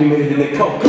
we made it in the coke.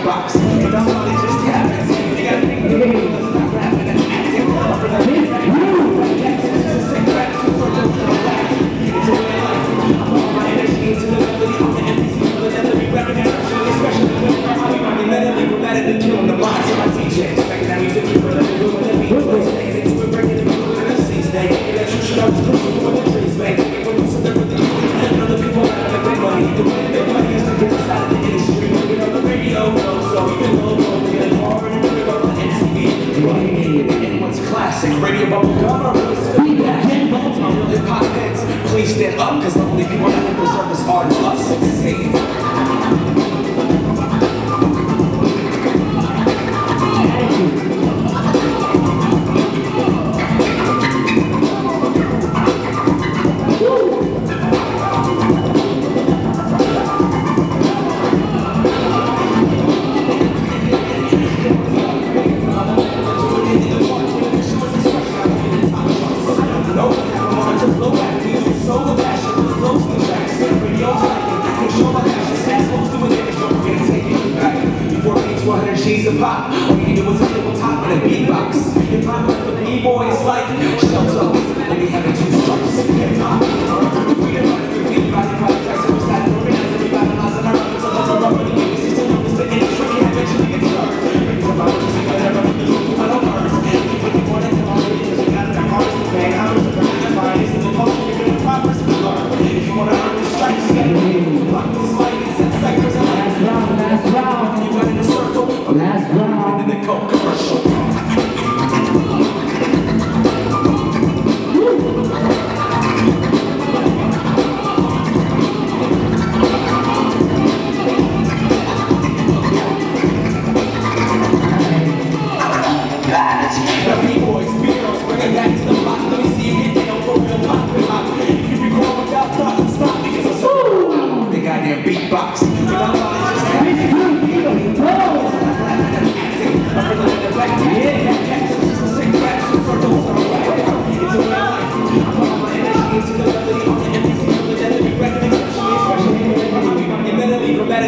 Box. And that's all it just happens. You gotta think the game. Stop rapping and acting. I'm for the big it's a sick rap, so circles to the back. It's a way of life. I put all my energy into the melody. I'm the MPC of the melody. Rapping exceptionally, especially when I'm running mentally. Grammatically killing the minds of my DJs. Making that music, people that are doing the beat. Staying into it, breaking it, moving in the seas. They ain't that true shit I was pushing through the trees, man. Taking what looks they're really doing. Other people that have big money. The way their money is to get us out of the industry. Looking on the radio, so even though we're getting hard and we're up on MTV. And what's classic? Radio bubble gum, I'm really still back. My real hip hop heads, please stand up, cause the only people that can preserve this art is us. Succeed. She's a pop, all you needed was a little top and a beatbox. Hip hop with the B-boys like shelter, and we having two stripes. Hip hop, freedom, body, tax, every side, organize, everybody lies in our own. So let's run with the music, so long as the industry can eventually get started. Because I'm out just whatever, the truth I don't earn. Keep it more than come on, because we got that artist to pay. How much the brand mind is in the culture, you're gonna progress and learn. If you wanna earn the stripes, you gotta get it. Block this light, it's a sector, so last round, you got in a circle. Last round in the coke commercial. Now B-boys, B-girls, bring it back to the block. Let me see you get down for real pop and lock. If you record without thought, stop because I'm so the goddamn beatbox. Without thought, it's just happening.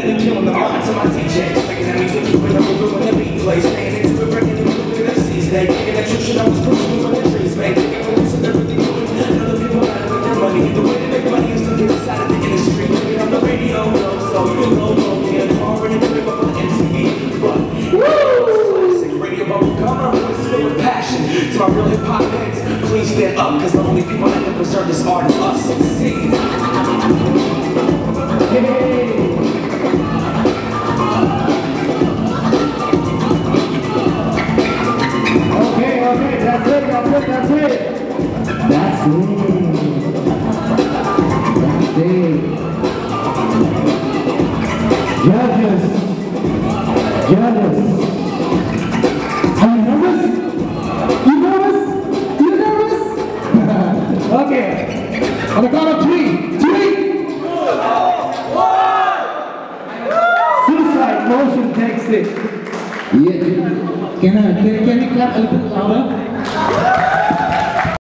Killing the minds of my DJs, making that music, keeping them moving when the beat plays, staying into it, breaking it, moving in the seas. They taking that true shit I was pushing through the trees, man. Taking what looks they're really doing. Other people out with their money. The way to make money is to get us out of the industry. Looking on the radio, so even though we get hard and we're up on MTV, but classic radio bubble gum, I'm really still with passion. To my real hip hop heads, please stand up, cause the only people that can preserve this art is us. Succeed. Okay, that's it. That's it. That's it. Judges. Are you nervous? You nervous? Okay. On the count of 3. 3. 1. Suicide motion takes it. Yeah. Can we clap a little louder?